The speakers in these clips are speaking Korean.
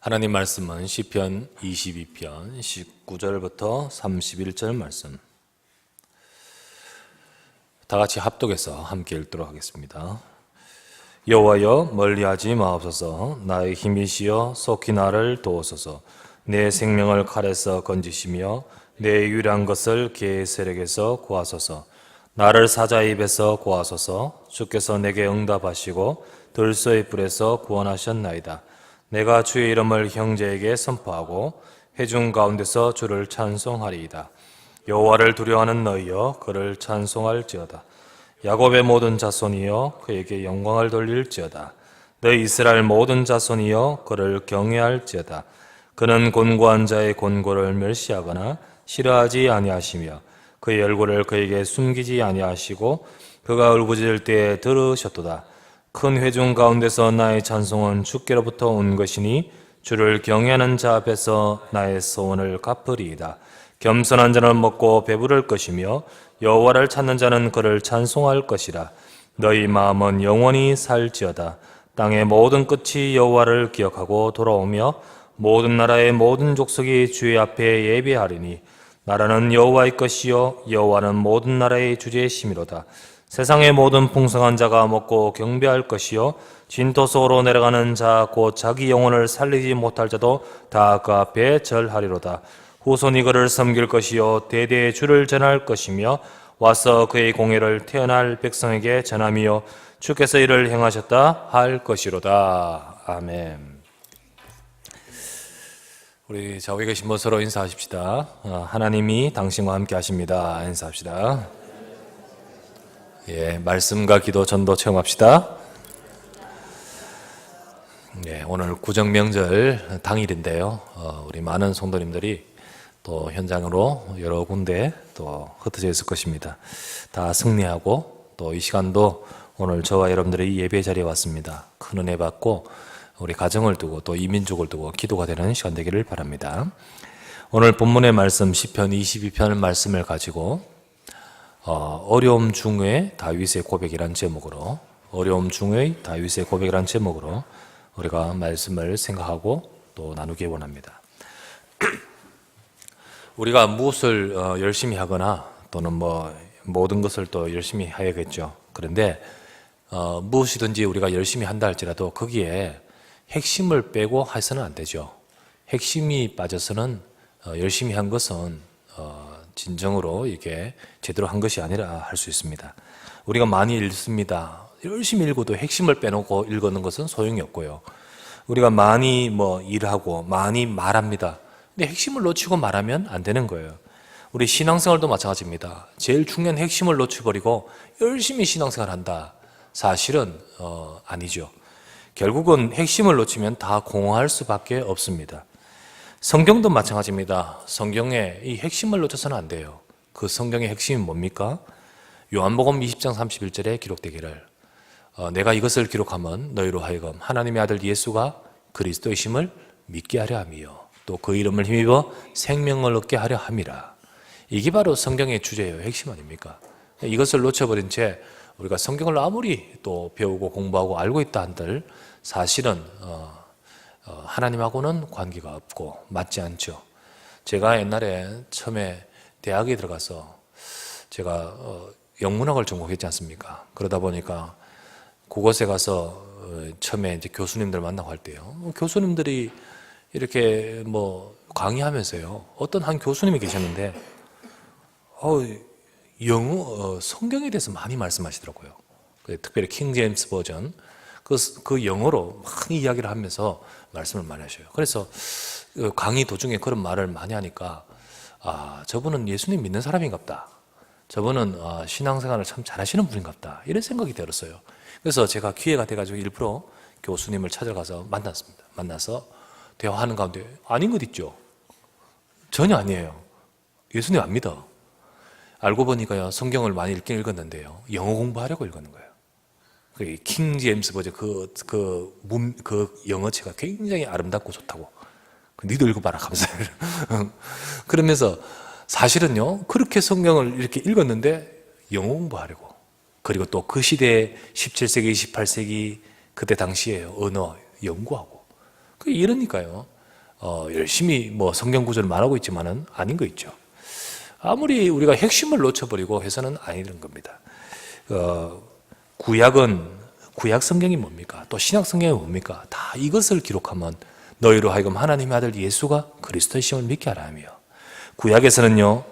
하나님 말씀은 시편 22편 19절부터 31절 말씀, 다 같이 합독해서 함께 읽도록 하겠습니다. 여호와여, 멀리하지 마옵소서. 나의 힘이시여 속히 나를 도우소서. 내 생명을 칼에서 건지시며 내 유일한 것을 개의 세력에서 구하소서. 나를 사자의 입에서 구하소서. 주께서 내게 응답하시고 들소의 뿔에서 구원하셨나이다. 내가 주의 이름을 형제에게 선포하고 회중 가운데서 주를 찬송하리이다. 여호와를 두려워하는 너희여, 그를 찬송할지어다. 야곱의 모든 자손이여, 그에게 영광을 돌릴지어다. 너희 이스라엘 모든 자손이여, 그를 경외할지어다. 그는 곤고한 자의 곤고를 멸시하거나 싫어하지 아니하시며 그의 얼굴을 그에게 숨기지 아니하시고 그가 울부짖을 때에 들으셨도다. 큰 회중 가운데서 나의 찬송은 주께로부터 온 것이니 주를 경외하는 자 앞에서 나의 소원을 갚으리이다. 겸손한 자는 먹고 배부를 것이며 여호와를 찾는 자는 그를 찬송할 것이라. 너희 마음은 영원히 살지어다. 땅의 모든 끝이 여호와를 기억하고 돌아오며 모든 나라의 모든 족속이 주의 앞에 예배하리니 나라는 여호와의 것이요 여호와는 모든 나라의 주제심이로다. 세상의 모든 풍성한 자가 먹고 경배할 것이요 진토 속으로 내려가는 자 곧 자기 영혼을 살리지 못할 자도 다 그 앞에 절하리로다. 후손이 그를 섬길 것이요 대대의 주를 전할 것이며 와서 그의 공의를 태어날 백성에게 전하며 주께서 이를 행하셨다 할 것이로다. 아멘. 우리 좌우에 계신 분 서로 인사하십시다. 하나님이 당신과 함께 하십니다. 인사합시다. 말씀과 기도 전도 체험합시다. 오늘 구정명절 당일인데요. 우리 많은 성도님들이 또 현장으로 여러 군데 또 흩어져 있을 것입니다. 다 승리하고 또 이 시간도 오늘 저와 여러분들이 예배 자리에 왔습니다. 큰 은혜 받고 우리 가정을 두고 또 이 민족을 두고 기도가 되는 시간 되기를 바랍니다. 오늘 본문의 말씀 시편 22편 말씀을 가지고 어려움 중의 다윗의 고백이란 제목으로 우리가 말씀을 생각하고 또 나누기 원합니다. 우리가 무엇을 열심히 하거나 또는 모든 것을 또 열심히 해야겠죠. 그런데 무엇이든지 우리가 열심히 한다 할지라도 거기에 핵심을 빼고 해서는 안 되죠. 핵심이 빠져서는 열심히 한 것은 진정으로 이게 제대로 한 것이 아니라 할 수 있습니다. 우리가 많이 읽습니다. 열심히 읽어도 핵심을 빼놓고 읽는 것은 소용이 없고요. 우리가 많이 일하고 많이 말합니다. 근데 핵심을 놓치고 말하면 안 되는 거예요. 우리 신앙생활도 마찬가지입니다. 제일 중요한 핵심을 놓쳐버리고 열심히 신앙생활 한다. 사실은 아니죠. 결국은 핵심을 놓치면 다 공허할 수밖에 없습니다. 성경도 마찬가지입니다. 성경의 이 핵심을 놓쳐서는 안 돼요. 그 성경의 핵심이 뭡니까? 요한복음 20장 31절에 기록되기를 내가 이것을 기록하면 너희로 하여금 하나님의 아들 예수가 그리스도이심을 믿게 하려 함이요 또 그 이름을 힘입어 생명을 얻게 하려 함이라. 이게 바로 성경의 주제예요. 핵심 아닙니까? 이것을 놓쳐버린 채 우리가 성경을 아무리 또 배우고 공부하고 알고 있다 한들 사실은 하나님하고는 관계가 없고 맞지 않죠. 제가 옛날에 처음에 대학에 들어가서 제가 영문학을 전공했지 않습니까? 그러다 보니까 그곳에 가서 처음에 이제 교수님들 만나고 할 때요. 교수님들이 이렇게 강의하면서요. 어떤 한 교수님이 계셨는데 영어 성경에 대해서 많이 말씀하시더라고요. 특별히 킹 제임스 버전 그 영어로 많이 이야기를 하면서 말씀을 많이 하셔요. 그래서 강의 도중에 그런 말을 많이 하니까 저분은 예수님 믿는 사람인갑다. 저분은 신앙생활을 참 잘하시는 분인갑다. 이런 생각이 들었어요. 그래서 제가 기회가 돼가지고 일부러 교수님을 찾아가서 만났습니다. 만나서 대화하는 가운데 아닌 것 있죠? 전혀 아니에요. 예수님 안 믿어. 알고 보니까요, 성경을 많이 읽긴 읽었는데요, 영어 공부하려고 읽는 거예요. 킹 제임스 버전 그 영어체가 굉장히 아름답고 좋다고. 니도 읽어봐라 하면서 그러면서 사실은요, 그렇게 성경을 이렇게 읽었는데 영어 공부하려고. 그리고 또 그 시대에 17세기, 18세기 그때 당시에 언어 연구하고. 이러니까요, 열심히 뭐 성경 구절을 말하고 있지만은 아닌 거 있죠. 아무리 우리가 핵심을 놓쳐버리고 해서는 아니는 겁니다. 구약 성경이 뭡니까? 또 신약 성경이 뭡니까? 다 이것을 기록하면 너희로 하여금 하나님의 아들 예수가 그리스도이심을 믿게 하라 하며, 구약에서는요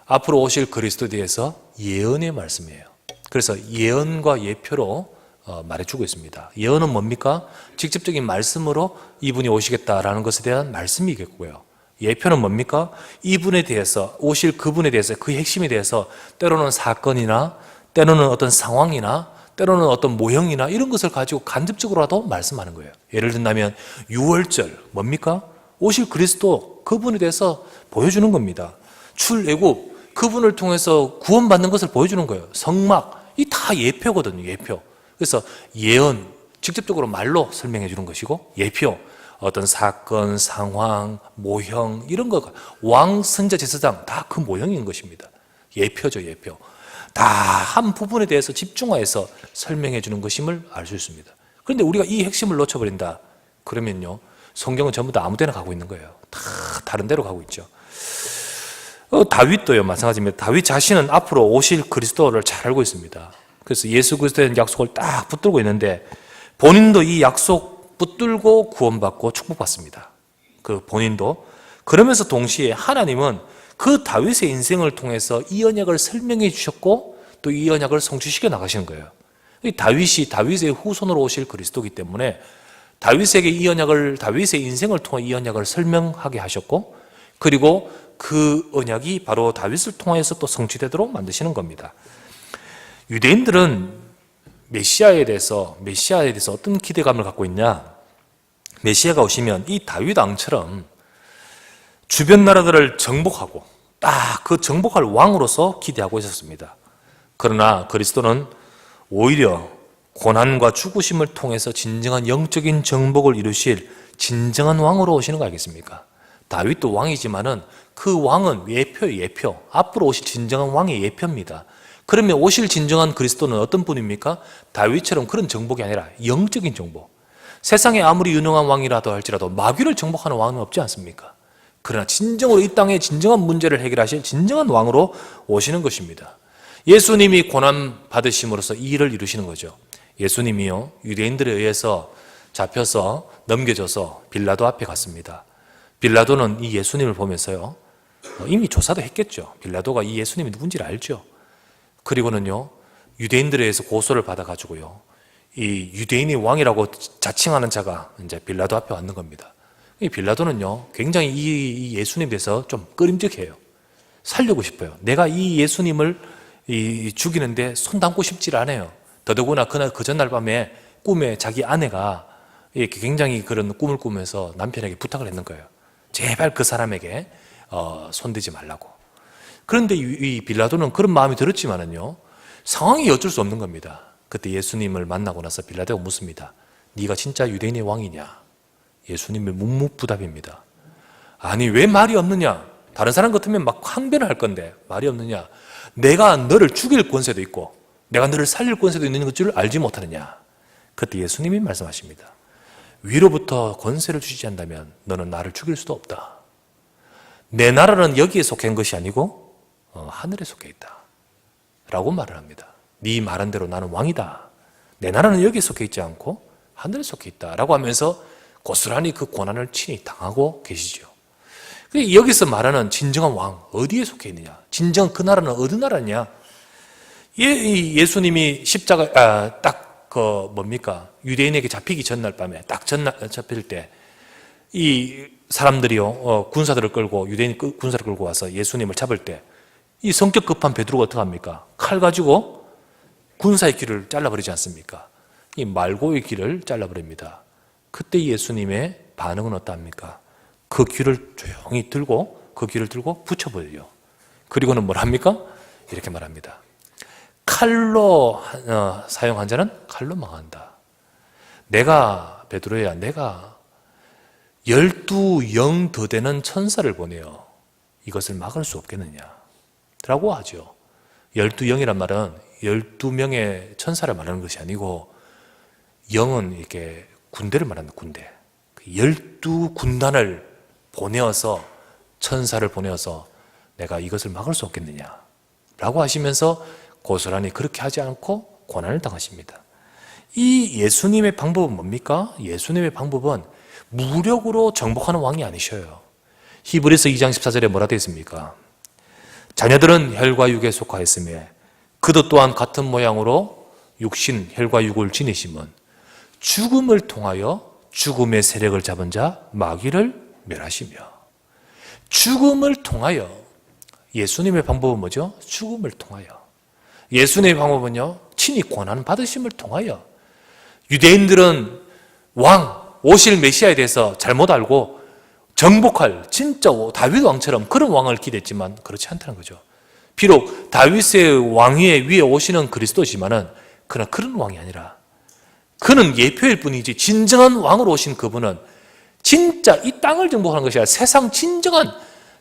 앞으로 오실 그리스도에 대해서 예언의 말씀이에요. 그래서 예언과 예표로 말해주고 있습니다. 예언은 뭡니까? 직접적인 말씀으로 이분이 오시겠다라는 것에 대한 말씀이겠고요. 예표는 뭡니까? 이분에 대해서, 오실 그분에 대해서, 그 핵심에 대해서 때로는 사건이나 때로는 어떤 상황이나 때로는 어떤 모형이나 이런 것을 가지고 간접적으로라도 말씀하는 거예요. 예를 든다면 유월절 뭡니까? 오실 그리스도, 그분에 대해서 보여주는 겁니다. 출애굽, 그분을 통해서 구원받는 것을 보여주는 거예요. 성막, 이 다 예표거든요. 예표. 그래서 예언, 직접적으로 말로 설명해 주는 것이고, 예표, 어떤 사건, 상황, 모형 이런 거, 왕, 선자, 제사장 다 그 모형인 것입니다. 예표죠. 예표. 다 한 부분에 대해서 집중하여서 설명해 주는 것임을 알 수 있습니다. 그런데 우리가 이 핵심을 놓쳐버린다 그러면요 성경은 전부 다 아무 데나 가고 있는 거예요. 다 다른 데로 가고 있죠. 다윗도요 마찬가지입니다. 다윗 자신은 앞으로 오실 그리스도를 잘 알고 있습니다. 그래서 예수 그리스도의 약속을 딱 붙들고 있는데, 본인도 이 약속 붙들고 구원받고 축복받습니다. 그 본인도. 그러면서 동시에 하나님은 그 다윗의 인생을 통해서 이 언약을 설명해 주셨고 또 이 언약을 성취시켜 나가시는 거예요. 다윗이 다윗의 후손으로 오실 그리스도이기 때문에 다윗에게 이 언약을, 다윗의 인생을 통해 이 언약을 설명하게 하셨고, 그리고 그 언약이 바로 다윗을 통해서 또 성취되도록 만드시는 겁니다. 유대인들은 메시아에 대해서 어떤 기대감을 갖고 있냐? 메시아가 오시면 이 다윗 왕처럼 주변 나라들을 정복하고 딱 그 정복할 왕으로서 기대하고 있었습니다. 그러나 그리스도는 오히려 고난과 죽으심을 통해서 진정한 영적인 정복을 이루실 진정한 왕으로 오시는 거 알겠습니까? 다윗도 왕이지만은 그 왕은 예표예요, 예표. 앞으로 오실 진정한 왕의 예표입니다. 그러면 오실 진정한 그리스도는 어떤 분입니까? 다윗처럼 그런 정복이 아니라 영적인 정복. 세상에 아무리 유능한 왕이라도 할지라도 마귀를 정복하는 왕은 없지 않습니까? 그러나 진정으로 이 땅의 진정한 문제를 해결하실 진정한 왕으로 오시는 것입니다. 예수님이 고난 받으심으로써 이 일을 이루시는 거죠. 예수님이요 유대인들에 의해서 잡혀서 넘겨져서 빌라도 앞에 갔습니다. 빌라도는 이 예수님을 보면서요 이미 조사도 했겠죠. 빌라도가 이 예수님이 누군지를 알죠. 그리고는요 유대인들에 의해서 고소를 받아가지고요 이 유대인의 왕이라고 자칭하는 자가 이제 빌라도 앞에 왔는 겁니다. 이 빌라도는요 굉장히 이 예수님에 대해서 좀 꺼림직해요. 살려고 싶어요. 내가 이 예수님을 죽이는데 손 담고 싶지를 않아요. 더더구나 그 전날 밤에 꿈에 자기 아내가 이렇게 굉장히 그런 꿈을 꾸면서 남편에게 부탁을 했는 거예요. 제발 그 사람에게 손대지 말라고. 그런데 이 빌라도는 그런 마음이 들었지만은요 상황이 어쩔 수 없는 겁니다. 그때 예수님을 만나고 나서 빌라도가 묻습니다. 네가 진짜 유대인의 왕이냐? 예수님의 묵묵부답입니다. 아니 왜 말이 없느냐? 다른 사람 같으면 막 항변을 할 건데 말이 없느냐? 내가 너를 죽일 권세도 있고 내가 너를 살릴 권세도 있는 줄 알지 못하느냐? 그때 예수님이 말씀하십니다. 위로부터 권세를 주시지 않는다면 너는 나를 죽일 수도 없다. 내 나라는 여기에 속한 것이 아니고 하늘에 속해 있다 라고 말을 합니다. 네 말한 대로 나는 왕이다. 내 나라는 여기에 속해 있지 않고 하늘에 속해 있다 라고 하면서 고스란히 그 고난을 친히 당하고 계시죠. 여기서 말하는 진정한 왕 어디에 속해 있느냐? 진정 그 나라는 어느 나라냐? 예수님이 십자가 뭡니까? 유대인에게 잡히기 전날 밤에 딱 전날 잡힐 때 이 사람들이요 군사들을 끌고 유대인 군사를 끌고 와서 예수님을 잡을 때 이 성격 급한 베드로가 어떻게 합니까? 칼 가지고 군사의 귀를 잘라버리지 않습니까? 이 말고의 귀를 잘라버립니다. 그때 예수님의 반응은 어떠합니까? 그 귀를 조용히 들고 그 귀를 들고 붙여버려요. 그리고는 뭘 합니까? 이렇게 말합니다. 칼로 사용한 자는 칼로 망한다. 내가 베드로야 내가 12영 더 되는 천사를 보내어 이것을 막을 수 없겠느냐 라고 하죠. 12영이란 말은 12명의 천사를 말하는 것이 아니고 영은 이렇게 군대를 말하는 군대. 12군단을 천사를 보내어서 내가 이것을 막을 수 없겠느냐 라고 하시면서 고스란히 그렇게 하지 않고 고난을 당하십니다. 이 예수님의 방법은 뭡니까? 예수님의 방법은 무력으로 정복하는 왕이 아니셔요. 히브리서 2장 14절에 뭐라 되어 있습니까? 자녀들은 혈과 육에 속하였으며 그도 또한 같은 모양으로 육신 혈과 육을 지니심은 죽음을 통하여 죽음의 세력을 잡은 자 마귀를 멸하시며, 죽음을 통하여, 예수님의 방법은 뭐죠? 죽음을 통하여. 예수님의 방법은요, 친히 고난 받으심을 통하여. 유대인들은 오실 메시아에 대해서 잘못 알고 정복할 진짜 다윗 왕처럼 그런 왕을 기대했지만 그렇지 않다는 거죠. 비록 다윗의 왕위에 위에 오시는 그리스도지만은 그러나 그런 왕이 아니라 그는 예표일 뿐이지 진정한 왕으로 오신 그분은 진짜 이 땅을 정복하는 것이 아니라 세상 진정한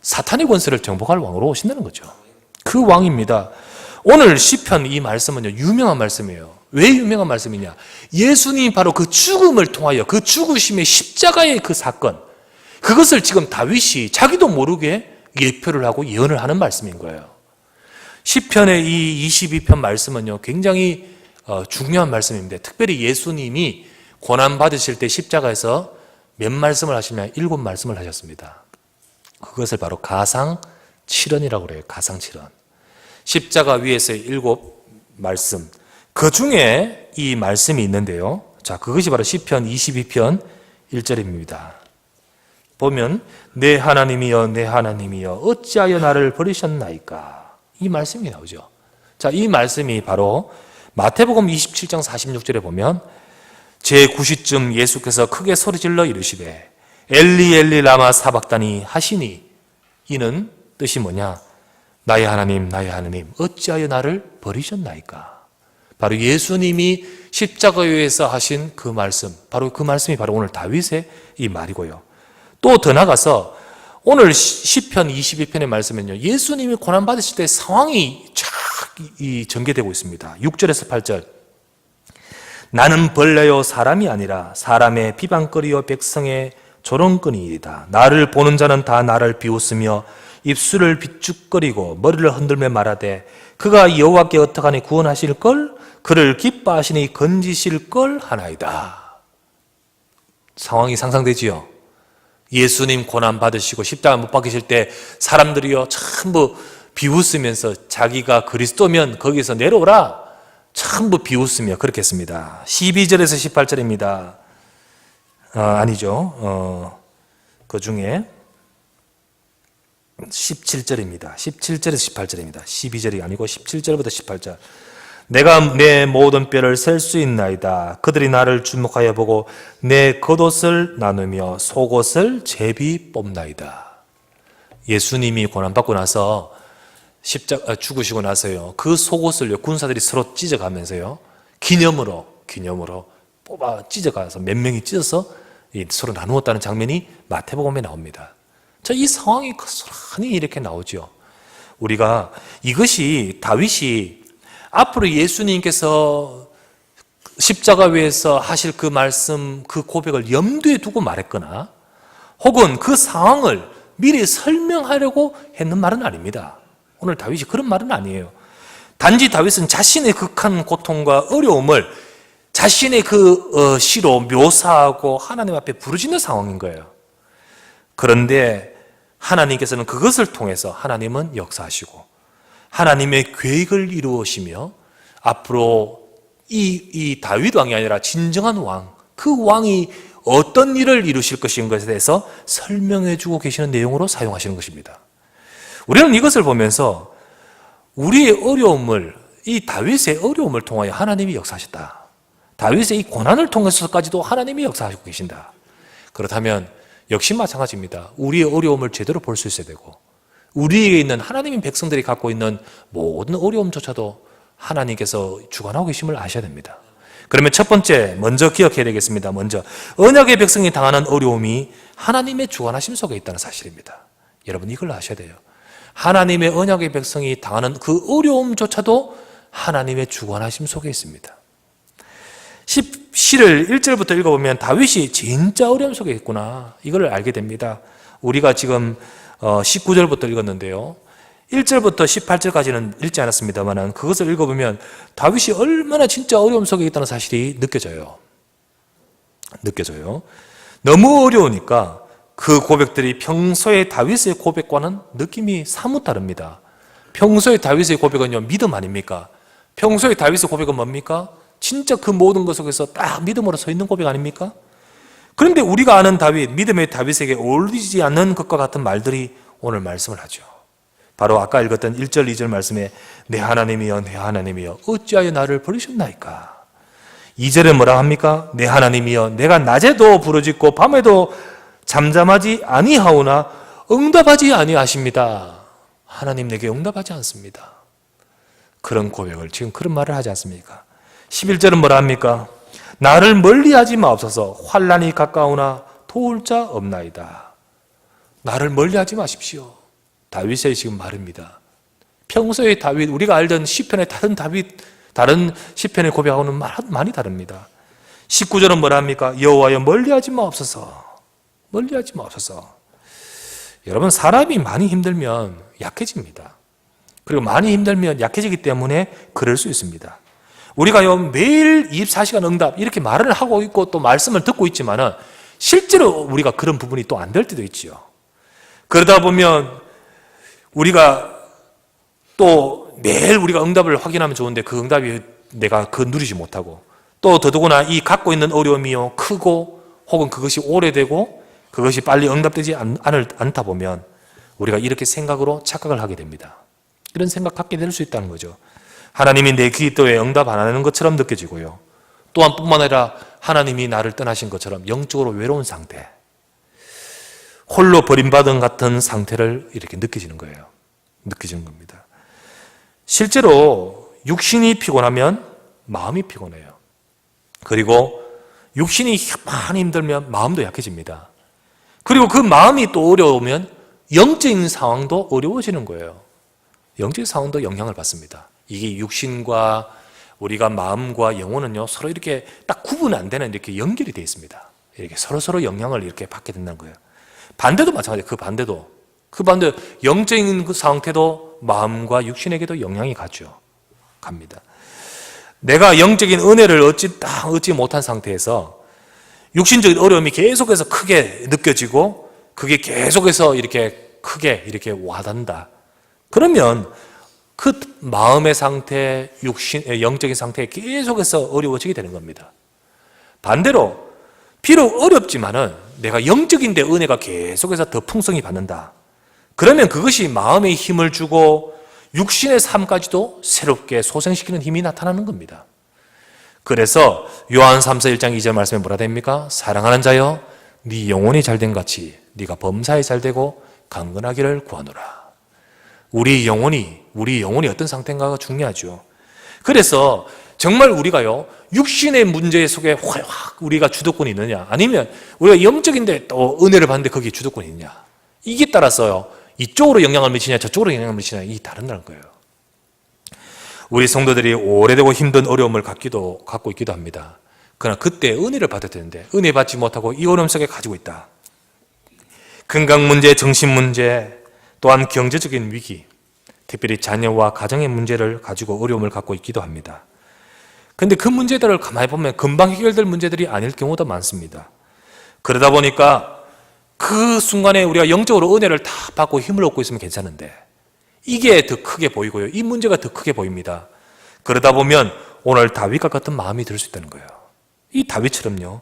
사탄의 권세를 정복할 왕으로 오신다는 거죠. 그 왕입니다. 오늘 시편 이 말씀은요, 유명한 말씀이에요. 왜 유명한 말씀이냐? 예수님이 바로 그 죽음을 통하여 그 죽으심의 십자가의 그 사건, 그것을 지금 다윗이 자기도 모르게 예표를 하고 예언을 하는 말씀인 거예요. 시편의 이 22편 말씀은요, 굉장히 중요한 말씀입니다. 특별히 예수님이 고난받으실 때 십자가에서 몇 말씀을 하시냐면 7말씀을 하셨습니다. 그것을 바로 가상 7언이라고 그래요. 가상 7언. 십자가 위에서의 7말씀. 그 중에 이 말씀이 있는데요. 자, 그것이 바로 시편 22편 1절입니다. 보면 내 하나님이여 내 하나님이여 어찌하여 나를 버리셨나이까, 이 말씀이 나오죠. 자, 이 말씀이 바로 마태복음 27장 46절에 보면 제9시쯤 예수께서 크게 소리질러 이르시되 엘리 엘리 라마 사박다니 하시니, 이는 뜻이 뭐냐? 나의 하나님 어찌하여 나를 버리셨나이까. 바로 예수님이 십자가 위에서 하신 그 말씀, 바로 그 말씀이 바로 오늘 다윗의 이 말이고요. 또 더 나가서 오늘 시편 22편의 말씀은요, 예수님이 고난받으실 때 상황이 쫙 전개되고 있습니다. 6절에서 8절. 나는 벌레요 사람이 아니라 사람의 비방거리요 백성의 조롱거리이다. 나를 보는 자는 다 나를 비웃으며 입술을 비죽거리고 머리를 흔들며 말하되 그가 여호와께 어떡하니 구원하실걸? 그를 기뻐하시니 건지실걸 하나이다. 상황이 상상되지요? 예수님 고난받으시고 십자가 못 박히실 때 사람들이요 전부 비웃으면서 자기가 그리스도면 거기서 내려오라 전부 비웃으며 그렇게 했습니다. 12절에서 18절입니다. 아니죠. 그 중에 17절입니다. 17절에서 18절입니다. 12절이 아니고 17절부터 18절. 내가 내 모든 뼈를 셀 수 있나이다. 그들이 나를 주목하여 보고 내 겉옷을 나누며 속옷을 제비 뽑나이다. 예수님이 고난받고 나서 죽으시고 나서요, 그 속옷을요 군사들이 서로 찢어가면서요 기념으로 뽑아 찢어가서 몇 명이 찢어서 서로 나누었다는 장면이 마태복음에 나옵니다. 자, 이 상황이 고스란히 이렇게 나오죠. 우리가 이것이 다윗이 앞으로 예수님께서 십자가 위에서 하실 그 말씀, 그 고백을 염두에 두고 말했거나 혹은 그 상황을 미리 설명하려고 했는 말은 아닙니다. 오늘 다윗이 그런 말은 아니에요. 단지 다윗은 자신의 극한 고통과 어려움을 자신의 그 시로 묘사하고 하나님 앞에 부르짖는 상황인 거예요. 그런데 하나님께서는 그것을 통해서 하나님은 역사하시고 하나님의 계획을 이루시며 앞으로 이 다윗 왕이 아니라 진정한 왕, 그 왕이 어떤 일을 이루실 것인 것에 대해서 설명해 주고 계시는 내용으로 사용하시는 것입니다. 우리는 이것을 보면서 우리의 어려움을, 이 다윗의 어려움을 통하여 하나님이 역사하셨다. 다윗의 이 고난을 통해서까지도 하나님이 역사하시고 계신다. 그렇다면 역시 마찬가지입니다. 우리의 어려움을 제대로 볼 수 있어야 되고 우리에게 있는 하나님의 백성들이 갖고 있는 모든 어려움조차도 하나님께서 주관하고 계심을 아셔야 됩니다. 그러면 첫 번째 먼저 기억해야 되겠습니다. 먼저 언약의 백성이 당하는 어려움이 하나님의 주관하심 속에 있다는 사실입니다. 여러분 이걸 아셔야 돼요. 하나님의 언약의 백성이 당하는 그 어려움조차도 하나님의 주관하심 속에 있습니다. 시를 1절부터 읽어보면 다윗이 진짜 어려움 속에 있구나, 이걸 알게 됩니다. 우리가 지금 19절부터 읽었는데요. 1절부터 18절까지는 읽지 않았습니다만 그것을 읽어보면 다윗이 얼마나 진짜 어려움 속에 있다는 사실이 느껴져요. 너무 어려우니까 그 고백들이 평소의 다윗의 고백과는 느낌이 사뭇 다릅니다. 평소의 다윗의 고백은요, 믿음 아닙니까? 평소의 다윗의 고백은 뭡니까? 진짜 그 모든 것 속에서 딱 믿음으로 서 있는 고백 아닙니까? 그런데 우리가 아는 다윗, 믿음의 다윗에게 어울리지 않는 것과 같은 말들이 오늘 말씀을 하죠. 바로 아까 읽었던 1절, 2절 말씀에 내 하나님이여, 내 하나님이여, 어찌하여 나를 버리셨나이까? 2절에 뭐라 합니까? 내 하나님이여, 내가 낮에도 부르짖고 밤에도 잠잠하지 아니하오나 응답하지 아니하십니다. 하나님 내게 응답하지 않습니다. 그런 고백을, 지금 그런 말을 하지 않습니까? 11절은 뭐라 합니까? 나를 멀리하지 마옵소서. 환난이 가까우나 도울 자 없나이다. 나를 멀리하지 마십시오. 다윗의 지금 말입니다. 평소에 다윗, 우리가 알던 시편의 다른 시편의 고백하고는 많이 다릅니다. 19절은 뭐라 합니까? 여호와여 멀리하지 마옵소서. 멀리하지 마옵소서. 여러분, 사람이 많이 힘들면 약해집니다. 그리고 많이 힘들면 약해지기 때문에 그럴 수 있습니다. 우리가요, 매일 24시간 응답 이렇게 말을 하고 있고 또 말씀을 듣고 있지만은 실제로 우리가 그런 부분이 또 안 될 때도 있지요. 그러다 보면 우리가 또 매일 우리가 응답을 확인하면 좋은데 그 응답이 내가 누리지 못하고 또 더더구나 이 갖고 있는 어려움이요 크고 혹은 그것이 오래되고 그것이 빨리 응답되지 않다 보면 우리가 이렇게 생각으로 착각을 하게 됩니다. 이런 생각 갖게 될 수 있다는 거죠. 하나님이 내 기도에 응답 안 하는 것처럼 느껴지고요. 또한 뿐만 아니라 하나님이 나를 떠나신 것처럼 영적으로 외로운 상태, 홀로 버림받은 같은 상태를 이렇게 느껴지는 거예요. 느껴지는 겁니다. 실제로 육신이 피곤하면 마음이 피곤해요. 그리고 육신이 많이 힘들면 마음도 약해집니다. 그리고 그 마음이 또 어려우면 영적인 상황도 어려워지는 거예요. 영적인 상황도 영향을 받습니다. 이게 육신과 우리가 마음과 영혼은요 서로 이렇게 딱 구분 안 되는 이렇게 연결이 되어 있습니다. 이렇게 서로 영향을 이렇게 받게 된다는 거예요. 반대도 마찬가지예요. 그 반대도 영적인 그 상태도 마음과 육신에게도 영향이 갑니다. 내가 영적인 은혜를 얻지 못한 상태에서 육신적인 어려움이 계속해서 크게 느껴지고 그게 계속해서 이렇게 크게 이렇게 와닿는다. 그러면 그 마음의 상태, 영적인 상태에 계속해서 어려워지게 되는 겁니다. 반대로 비록 어렵지만은 내가 영적인 데 은혜가 계속해서 더 풍성히 받는다. 그러면 그것이 마음에 힘을 주고 육신의 삶까지도 새롭게 소생시키는 힘이 나타나는 겁니다. 그래서 요한 3서 1장 2절 말씀에 뭐라 됩니까? 사랑하는 자여, 네 영혼이 잘된 같이 네가 범사에 잘되고 강건하기를 구하노라. 우리 영혼이 어떤 상태인가가 중요하죠. 그래서 정말 우리가요, 육신의 문제 속에 확 우리가 주도권이 있느냐, 아니면 우리가 영적인데 또 은혜를 받는데 거기에 주도권이 있느냐, 이게 따라서요, 이쪽으로 영향을 미치냐, 저쪽으로 영향을 미치냐, 이게 다른다는 거예요. 우리 성도들이 오래되고 힘든 어려움을 갖고 있기도 합니다. 그러나 그때 은혜를 받아야 되는데 은혜 받지 못하고 이 어려움 속에 가지고 있다. 건강 문제, 정신 문제, 또한 경제적인 위기, 특별히 자녀와 가정의 문제를 가지고 어려움을 갖고 있기도 합니다. 그런데 그 문제들을 가만히 보면 금방 해결될 문제들이 아닐 경우도 많습니다. 그러다 보니까 그 순간에 우리가 영적으로 은혜를 다 받고 힘을 얻고 있으면 괜찮은데 이게 더 크게 보이고요. 이 문제가 더 크게 보입니다. 그러다 보면 오늘 다윗과 같은 마음이 들 수 있다는 거예요. 이 다윗처럼요.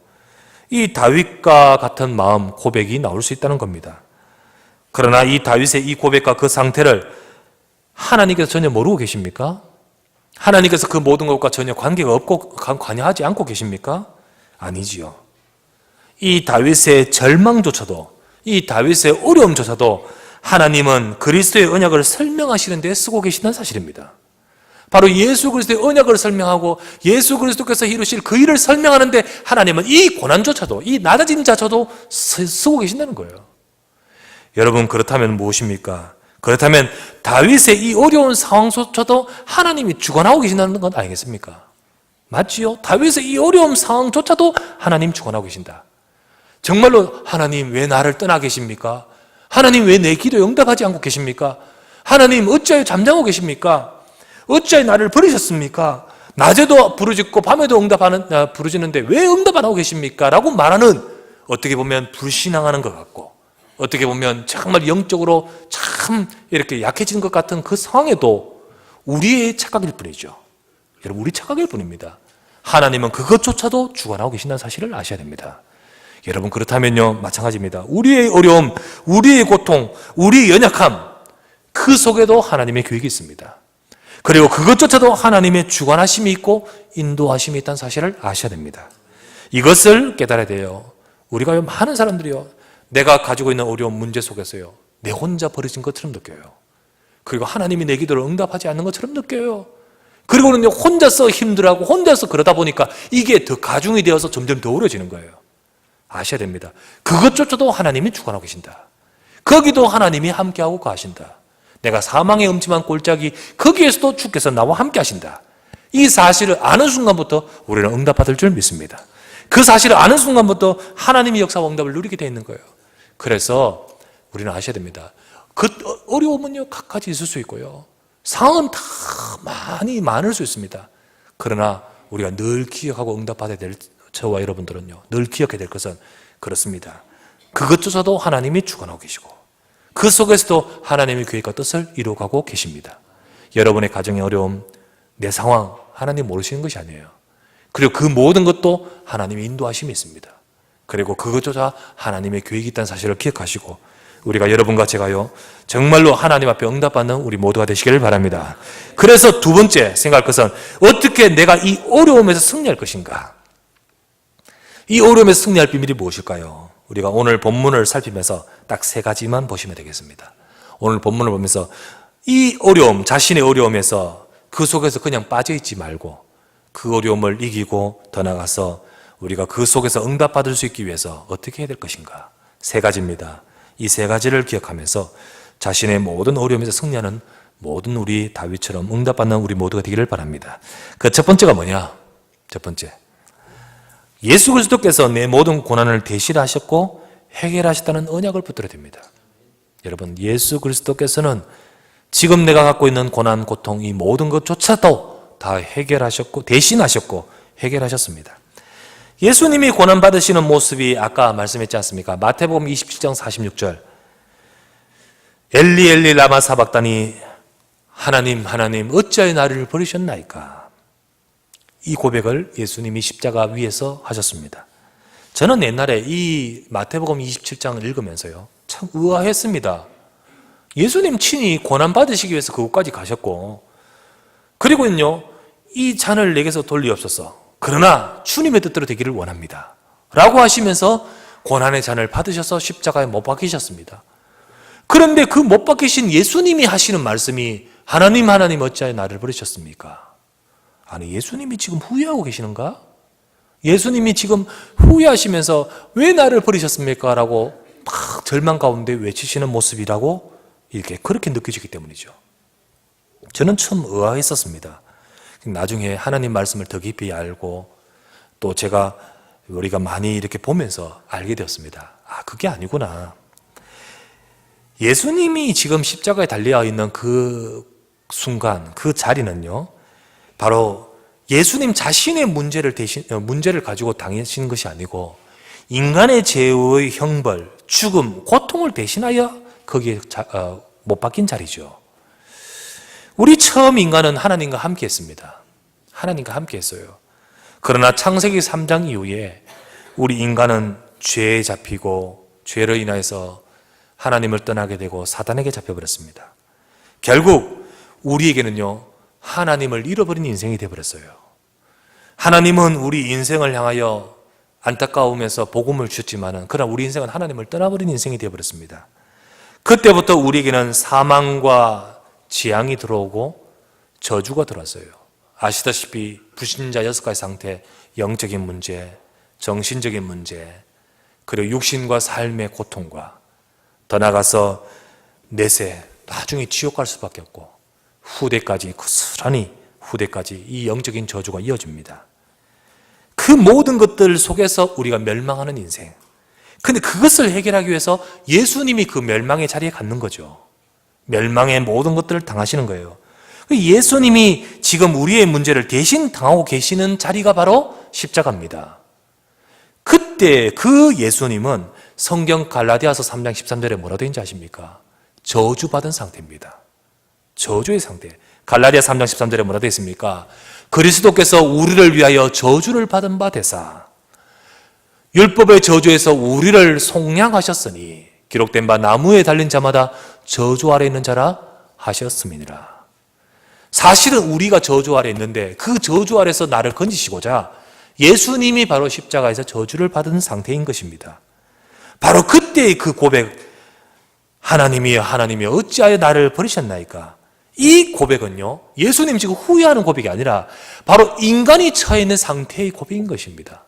이 다윗과 같은 마음, 고백이 나올 수 있다는 겁니다. 그러나 이 다윗의 이 고백과 그 상태를 하나님께서 전혀 모르고 계십니까? 하나님께서 그 모든 것과 전혀 관계가 없고 관여하지 않고 계십니까? 아니지요. 이 다윗의 절망조차도, 이 다윗의 어려움조차도 하나님은 그리스도의 언약을 설명하시는 데 쓰고 계시는 사실입니다. 바로 예수 그리스도의 언약을 설명하고 예수 그리스도께서 이루실 그 일을 설명하는데 하나님은 이 고난조차도, 이 낮아진 자조도 쓰고 계신다는 거예요. 여러분, 그렇다면 무엇입니까? 그렇다면 다윗의 이 어려운 상황조차도 하나님이 주관하고 계신다는 건 아니겠습니까? 맞지요? 다윗의 이 어려운 상황조차도 하나님 주관하고 계신다. 정말로 하나님 왜 나를 떠나 계십니까? 하나님 왜 내 기도에 응답하지 않고 계십니까? 하나님 어찌하여 잠잠하고 계십니까? 어찌하여 나를 버리셨습니까? 낮에도 부르짖고 밤에도 부르짖는데 왜 응답 안 하고 계십니까? 라고 말하는, 어떻게 보면 불신앙하는 것 같고, 어떻게 보면 정말 영적으로 참 이렇게 약해진 것 같은 그 상황에도 우리의 착각일 뿐이죠. 여러분, 우리 착각일 뿐입니다. 하나님은 그것조차도 주관하고 계신다는 사실을 아셔야 됩니다. 여러분, 그렇다면요, 마찬가지입니다. 우리의 어려움, 우리의 고통, 우리의 연약함, 그 속에도 하나님의 계획이 있습니다. 그리고 그것조차도 하나님의 주관하심이 있고 인도하심이 있다는 사실을 아셔야 됩니다. 이것을 깨달아야 돼요. 우리가 많은 사람들이요, 내가 가지고 있는 어려운 문제 속에서요, 내 혼자 버려진 것처럼 느껴요. 그리고 하나님이 내 기도를 응답하지 않는 것처럼 느껴요. 그리고는 혼자서 힘들어하고 혼자서 그러다 보니까 이게 더 가중이 되어서 점점 더 어려워지는 거예요. 아셔야 됩니다. 그것조차도 하나님이 주관하고 계신다. 거기도 하나님이 함께하고 가신다. 내가 사망의 음침한 골짜기, 거기에서도 주께서 나와 함께 하신다. 이 사실을 아는 순간부터 우리는 응답받을 줄 믿습니다. 그 사실을 아는 순간부터 하나님의 역사와 응답을 누리게 되어 있는 거예요. 그래서 우리는 아셔야 됩니다. 그 어려움은요, 각가지 있을 수 있고요, 상황은 다 많을 수 있습니다. 그러나 우리가 늘 기억하고 응답받아야 될 저와 여러분들은요, 늘 기억해야 될 것은 그렇습니다. 그것조차도 하나님이 주관하고 계시고 그 속에서도 하나님의 계획과 뜻을 이루어가고 계십니다. 여러분의 가정의 어려움, 내 상황, 하나님 모르시는 것이 아니에요. 그리고 그 모든 것도 하나님의 인도하심이 있습니다. 그리고 그것조차 하나님의 계획이 있다는 사실을 기억하시고, 우리가 여러분과 제가요, 정말로 하나님 앞에 응답받는 우리 모두가 되시기를 바랍니다. 그래서 두 번째 생각할 것은, 어떻게 내가 이 어려움에서 승리할 것인가? 이 어려움에서 승리할 비밀이 무엇일까요? 우리가 오늘 본문을 살피면서 딱 세 가지만 보시면 되겠습니다. 오늘 본문을 보면서 이 어려움, 자신의 어려움에서 그 속에서 그냥 빠져있지 말고 그 어려움을 이기고 더 나아가서 우리가 그 속에서 응답받을 수 있기 위해서 어떻게 해야 될 것인가? 세 가지입니다. 이 세 가지를 기억하면서 자신의 모든 어려움에서 승리하는 모든 우리 다윗처럼 응답받는 우리 모두가 되기를 바랍니다. 그 첫 번째가 뭐냐? 첫 번째, 예수 그리스도께서 내 모든 고난을 대신하셨고 해결하셨다는 언약을 붙들어야 됩니다. 여러분, 예수 그리스도께서는 지금 내가 갖고 있는 고난, 고통, 이 모든 것조차도 다 해결하셨고 대신하셨고 해결하셨습니다. 예수님이 고난받으시는 모습이 아까 말씀했지 않습니까? 마태복음 27장 46절, 엘리 엘리 라마 사박다니, 하나님 하나님 어찌하여 나를 버리셨나이까? 이 고백을 예수님이 십자가 위에서 하셨습니다. 저는 옛날에 이 마태복음 27장을 읽으면서요, 참 의아했습니다. 예수님 친히 고난받으시기 위해서 그곳까지 가셨고, 그리고는요, 이 잔을 내게서 돌리옵소서, 그러나 주님의 뜻대로 되기를 원합니다 라고 하시면서 고난의 잔을 받으셔서 십자가에 못 박히셨습니다. 그런데 그 못 박히신 예수님이 하시는 말씀이, 하나님 하나님 어찌하여 나를 버리셨습니까? 아니, 예수님이 지금 후회하고 계시는가? 예수님이 지금 후회하시면서 왜 나를 버리셨습니까? 라고 막 절망 가운데 외치시는 모습이라고 이렇게 그렇게 느껴지기 때문이죠. 저는 참 의아했었습니다. 나중에 하나님 말씀을 더 깊이 알고 또 우리가 많이 이렇게 보면서 알게 되었습니다. 아, 그게 아니구나. 예수님이 지금 십자가에 달려 있는 그 순간, 그 자리는요, 바로 예수님 자신의 문제를 가지고 당하시는 것이 아니고 인간의 죄의 형벌, 죽음, 고통을 대신하여 거기에 못 박힌 자리죠. 우리 처음 인간은 하나님과 함께 했습니다. 하나님과 함께 했어요. 그러나 창세기 3장 이후에 우리 인간은 죄에 잡히고 죄로 인해서 하나님을 떠나게 되고 사단에게 잡혀버렸습니다. 결국 우리에게는요, 하나님을 잃어버린 인생이 되어버렸어요. 하나님은 우리 인생을 향하여 안타까우면서 복음을 주셨지만, 그러나 우리 인생은 하나님을 떠나버린 인생이 되어버렸습니다. 그때부터 우리에게는 사망과 재앙이 들어오고 저주가 들어왔어요. 아시다시피 불신자 6가지 상태, 영적인 문제, 정신적인 문제, 그리고 육신과 삶의 고통과 더 나아가서 내세, 나중에 지옥 갈 수밖에 없고 후대까지, 고스란히 후대까지 이 영적인 저주가 이어집니다. 그 모든 것들 속에서 우리가 멸망하는 인생, 근데 그것을 해결하기 위해서 예수님이 그 멸망의 자리에 갖는 거죠. 멸망의 모든 것들을 당하시는 거예요. 예수님이 지금 우리의 문제를 대신 당하고 계시는 자리가 바로 십자가입니다. 그때 그 예수님은 성경 갈라디아서 3장 13절에 뭐라 되어 있는지 아십니까? 저주받은 상태입니다. 저주의 상태. 갈라디아 3장 13절에 뭐라 되어 있습니까? 그리스도께서 우리를 위하여 저주를 받은 바 되사 율법의 저주에서 우리를 속량하셨으니 기록된 바 나무에 달린 자마다 저주 아래 있는 자라 하셨음이니라. 사실은 우리가 저주 아래 있는데 그 저주 아래서 나를 건지시고자 예수님이 바로 십자가에서 저주를 받은 상태인 것입니다. 바로 그때의 그 고백, 하나님이여 하나님이여 어찌하여 나를 버리셨나이까? 이 고백은요, 예수님 지금 후회하는 고백이 아니라 바로 인간이 처해 있는 상태의 고백인 것입니다.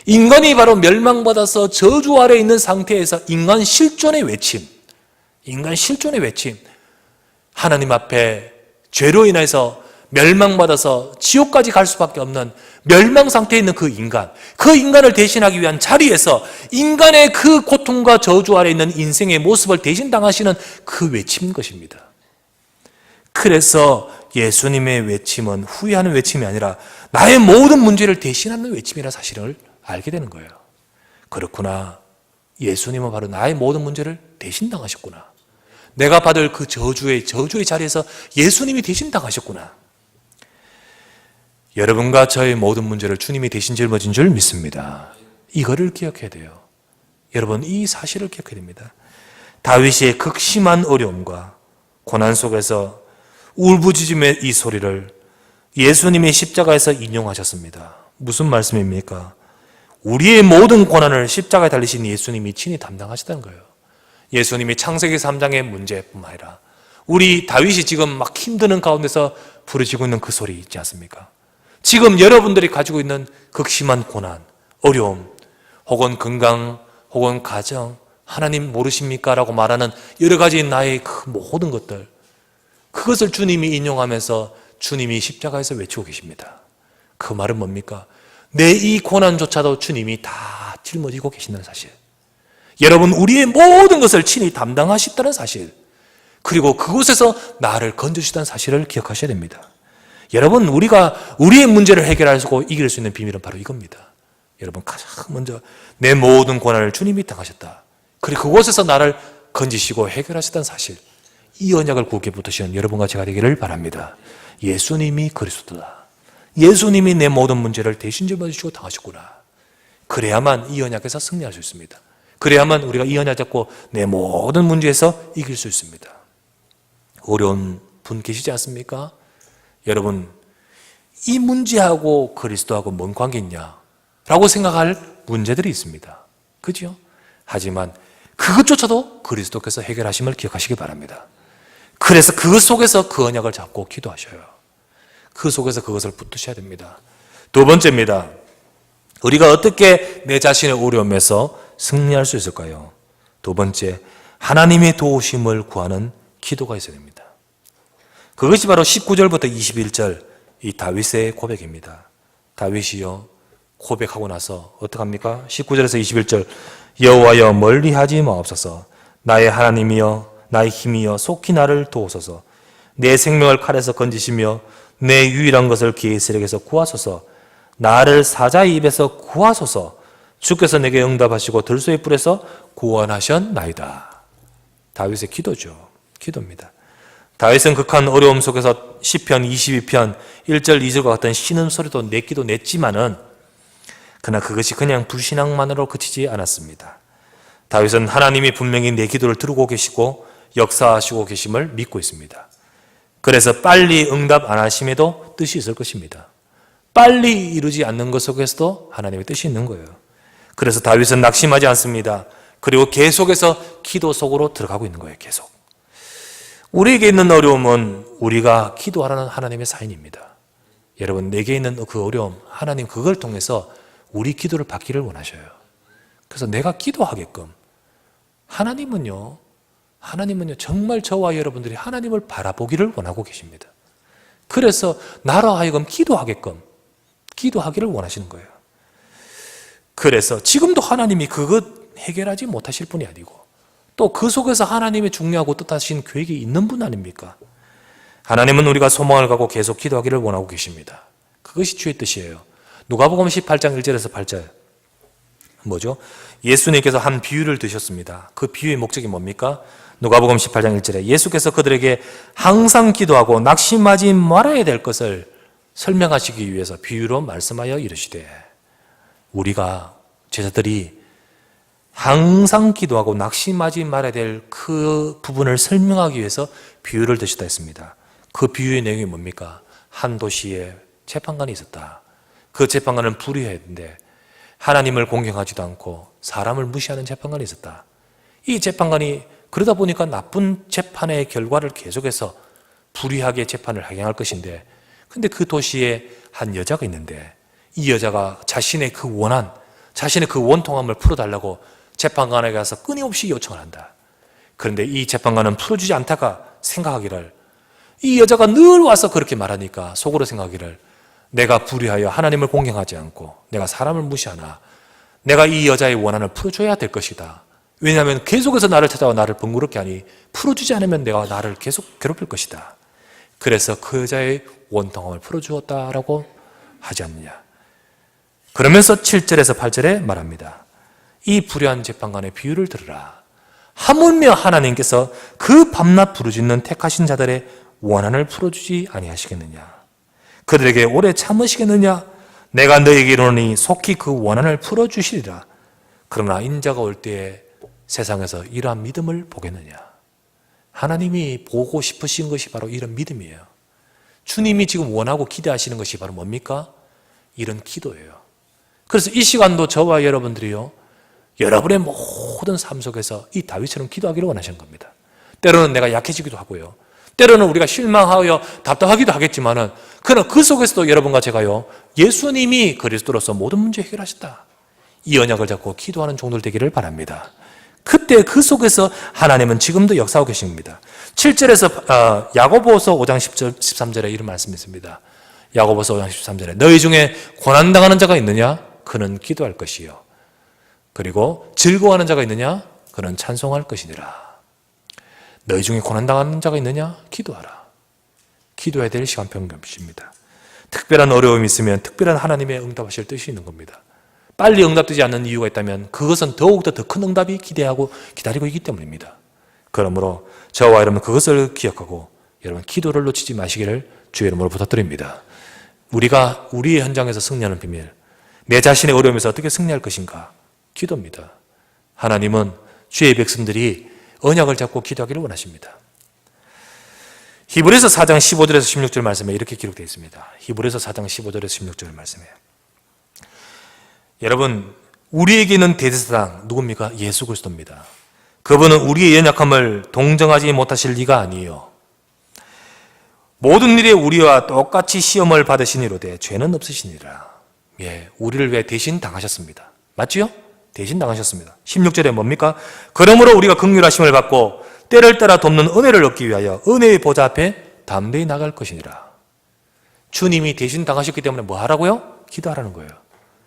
인간이 바로 멸망받아서 저주 아래 있는 상태에서 인간 실존의 외침, 하나님 앞에 죄로 인해서 멸망받아서 지옥까지 갈 수밖에 없는 멸망 상태에 있는 그 인간을 대신하기 위한 자리에서 인간의 그 고통과 저주 아래 있는 인생의 모습을 대신 당하시는 그 외침인 것입니다. 그래서 예수님의 외침은 후회하는 외침이 아니라 나의 모든 문제를 대신하는 외침이라는 사실을 알게 되는 거예요. 그렇구나. 예수님은 바로 나의 모든 문제를 대신 당하셨구나. 내가 받을 그 저주의 자리에서 예수님이 대신 당하셨구나. 여러분과 저의 모든 문제를 주님이 대신 짊어진 줄 믿습니다. 이거를 기억해야 돼요. 여러분, 이 사실을 기억해야 됩니다. 다윗의 극심한 어려움과 고난 속에서 울부짖음의 이 소리를 예수님이 십자가에서 인용하셨습니다. 무슨 말씀입니까? 우리의 모든 고난을 십자가에 달리신 예수님이 친히 담당하셨다는 거예요. 예수님이 창세기 3장의 문제뿐만 아니라 우리 다윗이 지금 막 힘드는 가운데서 부르짖고 있는 그 소리 있지 않습니까? 지금 여러분들이 가지고 있는 극심한 고난, 어려움, 혹은 건강, 혹은 가정, 하나님 모르십니까? 라고 말하는 여러 가지 나의 그 모든 것들, 그것을 주님이 인용하면서 주님이 십자가에서 외치고 계십니다. 그 말은 뭡니까? 내 이 고난조차도 주님이 다 짊어지고 계신다는 사실. 여러분, 우리의 모든 것을 친히 담당하셨다는 사실, 그리고 그곳에서 나를 건져주시다는 사실을 기억하셔야 됩니다. 여러분, 우리가 우리의 문제를 해결하고 이길 수 있는 비밀은 바로 이겁니다. 여러분, 가장 먼저 내 모든 고난을 주님이 당하셨다. 그리고 그곳에서 나를 건지시고 해결하셨다는 사실, 이 언약을 굳게 붙드시는 여러분과 제가 되기를 바랍니다. 예수님이 그리스도다. 예수님이 내 모든 문제를 대신 짊어지시고 당하셨구나. 그래야만 이 언약에서 승리할 수 있습니다. 그래야만 우리가 이 언약 잡고 내 모든 문제에서 이길 수 있습니다. 어려운 분 계시지 않습니까? 여러분, 이 문제하고 그리스도하고 뭔 관계 있냐? 라고 생각할 문제들이 있습니다. 그죠? 하지만 그것조차도 그리스도께서 해결하심을 기억하시기 바랍니다. 그래서 그 속에서 그 언약을 잡고 기도하셔요. 그 속에서 그것을 붙드셔야 됩니다. 두 번째입니다. 우리가 어떻게 내 자신의 어려움에서 승리할 수 있을까요? 두 번째, 하나님의 도우심을 구하는 기도가 있어야 됩니다. 그것이 바로 19절부터 21절 이 다윗의 고백입니다. 다윗이요, 고백하고 나서 어떡합니까? 19절에서 21절, 여호와여 멀리하지 마옵소서. 나의 하나님이여 나의 힘이여 속히 나를 도우소서. 내 생명을 칼에서 건지시며 내 유일한 것을 기의 세력에서 구하소서. 나를 사자의 입에서 구하소서. 주께서 내게 응답하시고 들소의 뿔에서 구원하셨나이다. 다윗의 기도죠. 기도입니다. 다윗은 극한 어려움 속에서 시편 22편 1절 2절과 같은 신음소리도 냈기도 냈지만은 그러나 그것이 그냥 불신앙만으로 그치지 않았습니다. 다윗은 하나님이 분명히 내 기도를 들고 계시고 역사하시고 계심을 믿고 있습니다. 그래서 빨리 응답 안 하심에도 뜻이 있을 것입니다. 빨리 이루지 않는 것 속에서도 하나님의 뜻이 있는 거예요. 그래서 다윗은 낙심하지 않습니다. 그리고 계속해서 기도 속으로 들어가고 있는 거예요. 계속. 우리에게 있는 어려움은 우리가 기도하라는 하나님의 사인입니다. 여러분, 내게 있는 그 어려움, 하나님 그걸 통해서 우리 기도를 받기를 원하셔요. 그래서 내가 기도하게끔 하나님은요 정말 저와 여러분들이 하나님을 바라보기를 원하고 계십니다. 그래서 나로 하여금 기도하기를 원하시는 거예요. 그래서 지금도 하나님이 그것 해결하지 못하실 분이 아니고 또 그 속에서 하나님의 중요하고 뜻하신 계획이 있는 분 아닙니까? 하나님은 우리가 소망을 갖고 계속 기도하기를 원하고 계십니다. 그것이 주의 뜻이에요. 누가복음 18장 1절에서 8절 뭐죠? 예수님께서 한 비유를 드셨습니다. 그 비유의 목적이 뭡니까? 누가복음 18장 1절에 예수께서 그들에게 항상 기도하고 낙심하지 말아야 될 것을 설명하시기 위해서 비유로 말씀하여 이르시되, 우리가 제자들이 항상 기도하고 낙심하지 말아야 될 그 부분을 설명하기 위해서 비유를 드셨다 했습니다. 그 비유의 내용이 뭡니까? 한 도시에 재판관이 있었다. 그 재판관은 불의했는데 하나님을 공경하지도 않고 사람을 무시하는 재판관이 있었다. 이 재판관이 그러다 보니까 나쁜 재판의 결과를 계속해서 불의하게 재판을 행할 것인데, 근데 그 도시에 한 여자가 있는데 이 여자가 자신의 그 원통함을 풀어달라고 재판관에게 가서 끊임없이 요청을 한다. 그런데 이 재판관은 풀어주지 않다가 생각하기를, 이 여자가 늘 와서 그렇게 말하니까 속으로 생각하기를, 내가 불의하여 하나님을 공경하지 않고 내가 사람을 무시하나 내가 이 여자의 원한을 풀어줘야 될 것이다. 왜냐하면 계속해서 나를 찾아와 나를 번거롭게 하니 풀어주지 않으면 내가 나를 계속 괴롭힐 것이다. 그래서 그 여자의 원통함을 풀어주었다라고 하지 않느냐. 그러면서 7절에서 8절에 말합니다. 이 불의한 재판관의 비유를 들으라. 하물며 하나님께서 그 밤낮 부르짖는 택하신 자들의 원한을 풀어주지 아니하시겠느냐. 그들에게 오래 참으시겠느냐. 내가 너에게 이르노니 속히 그 원한을 풀어주시리라. 그러나 인자가 올 때에 세상에서 이러한 믿음을 보겠느냐. 하나님이 보고 싶으신 것이 바로 이런 믿음이에요. 주님이 지금 원하고 기대하시는 것이 바로 뭡니까? 이런 기도예요. 그래서 이 시간도 저와 여러분들이요, 여러분의 모든 삶 속에서 이 다윗처럼 기도하기를 원하시는 겁니다. 때로는 내가 약해지기도 하고요, 때로는 우리가 실망하여 답답하기도 하겠지만은, 그러나 그 속에서도 여러분과 제가요, 예수님이 그리스도로서 모든 문제 해결하셨다, 이 언약을 잡고 기도하는 종들 되기를 바랍니다. 그때 그 속에서 하나님은 지금도 역사하고 계십니다. 7절에서 야고보서 5장 10절, 13절에 이런 말씀이 있습니다. 야고보서 5장 13절에 너희 중에 고난당하는 자가 있느냐? 그는 기도할 것이요. 그리고 즐거워하는 자가 있느냐? 그는 찬송할 것이니라. 너희 중에 고난당하는 자가 있느냐? 기도하라. 기도해야 될 시간표입니다. 특별한 어려움이 있으면 특별한 하나님의 응답하실 뜻이 있는 겁니다. 빨리 응답되지 않는 이유가 있다면 그것은 더욱더 더 큰 응답이 기대하고 기다리고 있기 때문입니다. 그러므로 저와 여러분 그것을 기억하고 여러분 기도를 놓치지 마시기를 주의 이름으로 부탁드립니다. 우리가 우리의 현장에서 승리하는 비밀, 내 자신의 어려움에서 어떻게 승리할 것인가? 기도입니다. 하나님은 주의 백성들이 언약을 잡고 기도하기를 원하십니다. 히브리서 4장 15절에서 16절 말씀에 이렇게 기록되어 있습니다. 히브리서 4장 15절에서 16절 말씀에, 여러분, 우리에게는 대제사장 누굽니까? 예수 그리스도입니다. 그분은 우리의 연약함을 동정하지 못하실 리가 아니에요. 모든 일에 우리와 똑같이 시험을 받으시니로되 죄는 없으시니라. 예, 우리를 위해 대신 당하셨습니다. 맞지요? 대신 당하셨습니다. 16절에 뭡니까? 그러므로 우리가 긍휼하심을 받고 때를 따라 돕는 은혜를 얻기 위하여 은혜의 보좌 앞에 담대히 나갈 것이니라. 주님이 대신 당하셨기 때문에 뭐 하라고요? 기도하라는 거예요.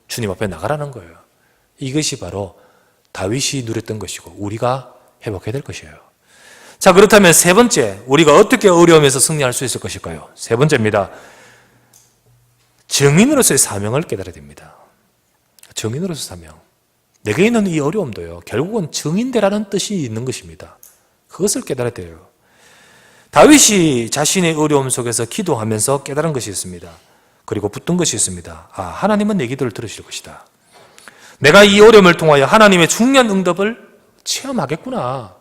주님 앞에 나가라는 거예요. 이것이 바로 다윗이 누렸던 것이고 우리가 회복해야 될 것이에요. 자, 그렇다면 세 번째, 우리가 어떻게 어려움에서 승리할 수 있을 것일까요? 세 번째입니다. 증인으로서의 사명을 깨달아야 됩니다. 증인으로서의 사명. 내게 있는 이 어려움도요, 결국은 증인되라는 뜻이 있는 것입니다. 그것을 깨달아야 돼요. 다윗이 자신의 어려움 속에서 기도하면서 깨달은 것이 있습니다. 그리고 붙든 것이 있습니다. 아, 하나님은 내 기도를 들으실 것이다. 내가 이 어려움을 통하여 하나님의 중요한 응답을 체험하겠구나.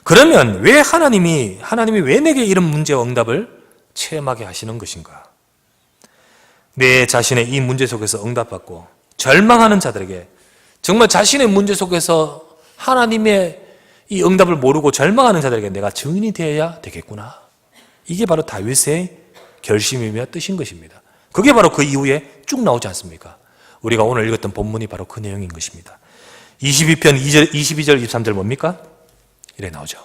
그러면 왜 하나님이 왜 내게 이런 문제와 응답을 체험하게 하시는 것인가? 내 자신의 이 문제 속에서 응답받고 절망하는 자들에게, 정말 자신의 문제 속에서 하나님의 이 응답을 모르고 절망하는 자들에게 내가 증인이 되어야 되겠구나. 이게 바로 다윗의 결심이며 뜻인 것입니다. 그게 바로 그 이후에 쭉 나오지 않습니까? 우리가 오늘 읽었던 본문이 바로 그 내용인 것입니다. 22편 22절 23절 뭡니까? 이래 나오죠.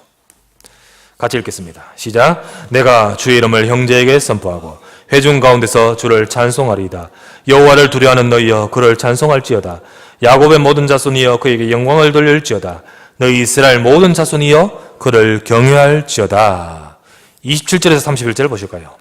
같이 읽겠습니다. 시작. 내가 주의 이름을 형제에게 선포하고 회중 가운데서 주를 찬송하리이다. 여호와를 두려워하는 너희여 그를 찬송할지어다. 야곱의 모든 자손이여 그에게 영광을 돌릴지어다. 너희 이스라엘 모든 자손이여 그를 경외할지어다. 27절에서 31절 보실까요?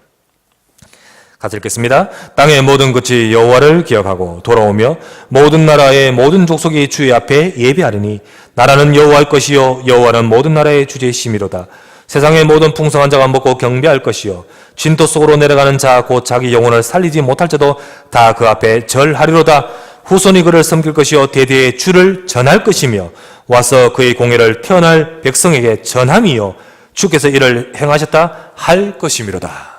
같이 읽겠습니다. 땅의 모든 끝이 여호와를 기억하고 돌아오며 모든 나라의 모든 족속이 주의 앞에 예배하리니 나라는 여호와의 것이요 여호와는 모든 나라의 주제이심이로다. 세상의 모든 풍성한 자가 먹고 경배할 것이요 진토 속으로 내려가는 자 곧 자기 영혼을 살리지 못할 자도 다 그 앞에 절하리로다. 후손이 그를 섬길 것이요 대대의 주를 전할 것이며 와서 그의 공예를 태어날 백성에게 전함이요 주께서 이를 행하셨다 할 것이미로다.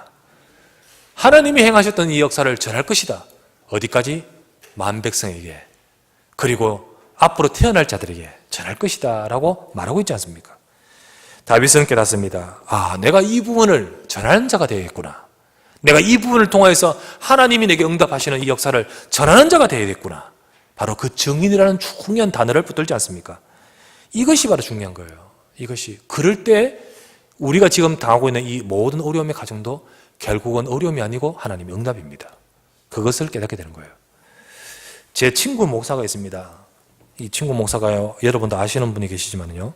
하나님이 행하셨던 이 역사를 전할 것이다. 어디까지? 만백성에게 그리고 앞으로 태어날 자들에게 전할 것이다 라고 말하고 있지 않습니까? 다윗은 깨닫습니다. 내가 이 부분을 전하는 자가 되겠구나. 내가 이 부분을 통하여서 하나님이 내게 응답하시는 이 역사를 전하는 자가 되겠구나. 바로 그 증인이라는 중요한 단어를 붙들지 않습니까? 이것이 바로 중요한 거예요. 이것이 그럴 때 우리가 지금 당하고 있는 이 모든 어려움의 과정도 결국은 어려움이 아니고 하나님의 응답입니다. 그것을 깨닫게 되는 거예요. 제 친구 목사가 있습니다. 이 친구 목사가요, 여러분도 아시는 분이 계시지만요,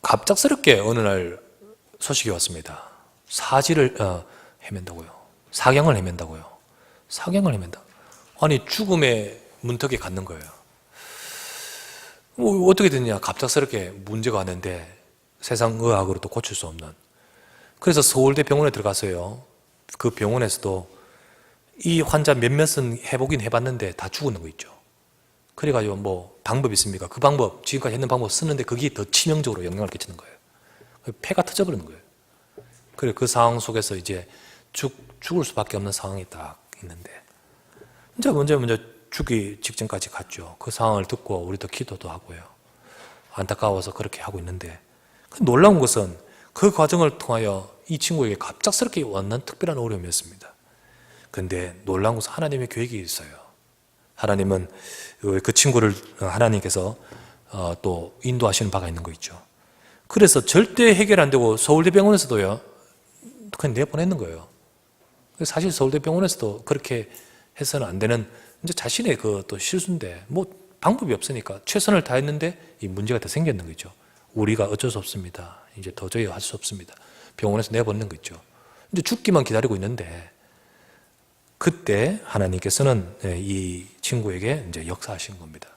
갑작스럽게 어느 날 소식이 왔습니다. 사지를 헤맨다고요. 사경을 헤맨다고요. 사경을 헤맨다. 아니 죽음의 문턱에 갔는 거예요. 어떻게 됐냐? 갑작스럽게 문제가 왔는데 세상 의학으로도 고칠 수 없는. 그래서 서울대 병원에 들어갔어요. 그 병원에서도 이 환자 몇몇은 해보긴 해봤는데 다 죽는 거 있죠. 그래가지고 뭐 방법이 있습니까? 그 방법, 지금까지 했는 방법 쓰는데 그게 더 치명적으로 영향을 끼치는 거예요. 폐가 터져버리는 거예요. 그래 그 상황 속에서 이제 죽을 수밖에 없는 상황이 딱 있는데 이제 먼저 죽기 직전까지 갔죠. 그 상황을 듣고 우리도 기도도 하고요. 안타까워서 그렇게 하고 있는데 놀라운 것은 그 과정을 통하여 이 친구에게 갑작스럽게 왔는 특별한 어려움이었습니다. 그런데 놀라운 것은 하나님의 계획이 있어요. 하나님은 그 친구를 하나님께서 또 인도하시는 바가 있는 거 있죠. 그래서 절대 해결 안 되고 서울대병원에서도요 그냥 내보냈는 거예요. 사실 서울대병원에서도 그렇게 해서는 안 되는 이제 자신의 그 또 실수인데 뭐 방법이 없으니까 최선을 다했는데 이 문제가 더 생겼는 거죠. 우리가 어쩔 수 없습니다. 이제 도저히 할 수 없습니다. 병원에서 내보내는 거 있죠. 이제 죽기만 기다리고 있는데 그때 하나님께서는 이 친구에게 이제 역사하시는 겁니다.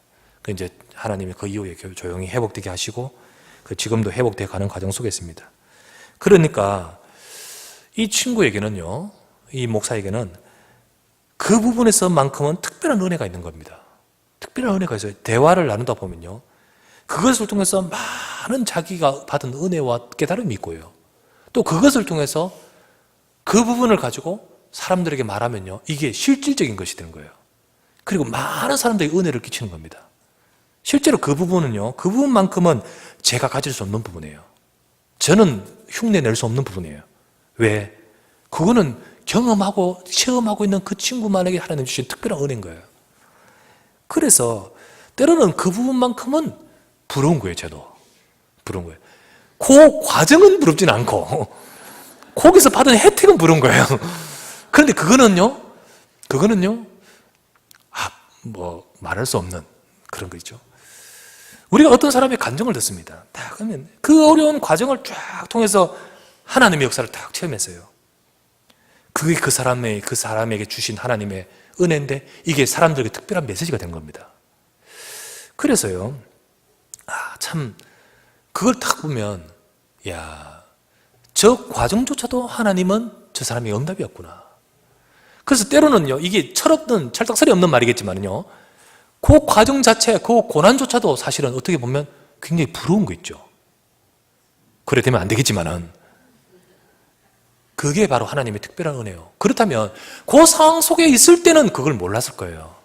그 이제 하나님이 그 이후에 조용히 회복되게 하시고 그 지금도 회복돼 가는 과정 속에 있습니다. 그러니까 이 친구에게는요, 이 목사에게는 그 부분에서만큼은 특별한 은혜가 있는 겁니다. 특별한 은혜가 있어요. 대화를 나누다 보면요, 그것을 통해서 많은 자기가 받은 은혜와 깨달음이 있고요. 또 그것을 통해서 그 부분을 가지고 사람들에게 말하면요, 이게 실질적인 것이 되는 거예요. 그리고 많은 사람들에게 은혜를 끼치는 겁니다. 실제로 그 부분은요, 그 부분만큼은 제가 가질 수 없는 부분이에요. 저는 흉내 낼 수 없는 부분이에요. 왜? 그거는 경험하고 체험하고 있는 그 친구만에게 하나님 주신 특별한 은혜인 거예요. 그래서 때로는 그 부분만큼은 부러운 거예요. 저도 부러운 거예요. 그 과정은 부럽진 않고 거기서 받은 혜택은 부러운 거예요. 그런데 그거는요 뭐 말할 수 없는 그런 거 있죠. 우리가 어떤 사람의 감정을 듣습니다. 딱 그러면 그 어려운 과정을 쫙 통해서 하나님의 역사를 딱 체험했어요. 그게 그 사람에게 주신 하나님의 은혜인데 이게 사람들에게 특별한 메시지가 된 겁니다. 그래서요, 참 그걸 딱 보면 저 과정조차도 하나님은 저 사람의 응답이었구나. 그래서 때로는요, 이게 철딱서리 없는 말이겠지만요, 그 과정 자체, 그 고난조차도 사실은 어떻게 보면 굉장히 부러운 거 있죠. 그래 되면 안 되겠지만은 그게 바로 하나님의 특별한 은혜예요. 그렇다면 그 상황 속에 있을 때는 그걸 몰랐을 거예요.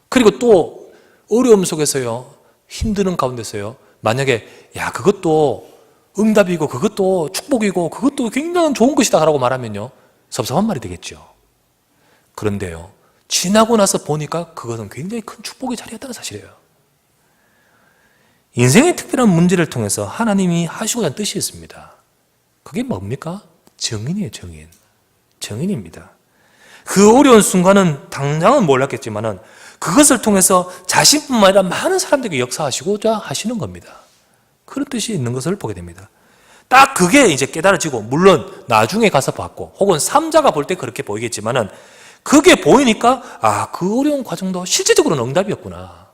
그리고 또 어려움 속에서요, 힘드는 가운데서요, 만약에 그것도 응답이고 그것도 축복이고 그것도 굉장히 좋은 것이다 라고 말하면요, 섭섭한 말이 되겠죠. 그런데요, 지나고 나서 보니까 그것은 굉장히 큰 축복의 자리였다는 사실이에요. 인생의 특별한 문제를 통해서 하나님이 하시고자 하는 뜻이 있습니다. 그게 뭡니까? 정인이에요. 정인입니다. 그 어려운 순간은 당장은 몰랐겠지만은 그것을 통해서 자신뿐만 아니라 많은 사람들에게 역사하시고자 하시는 겁니다. 그런 뜻이 있는 것을 보게 됩니다. 딱 그게 이제 깨달아지고, 물론 나중에 가서 봤고, 혹은 삼자가 볼 때 그렇게 보이겠지만은, 그게 보이니까, 아, 그 어려운 과정도 실제적으로는 응답이었구나.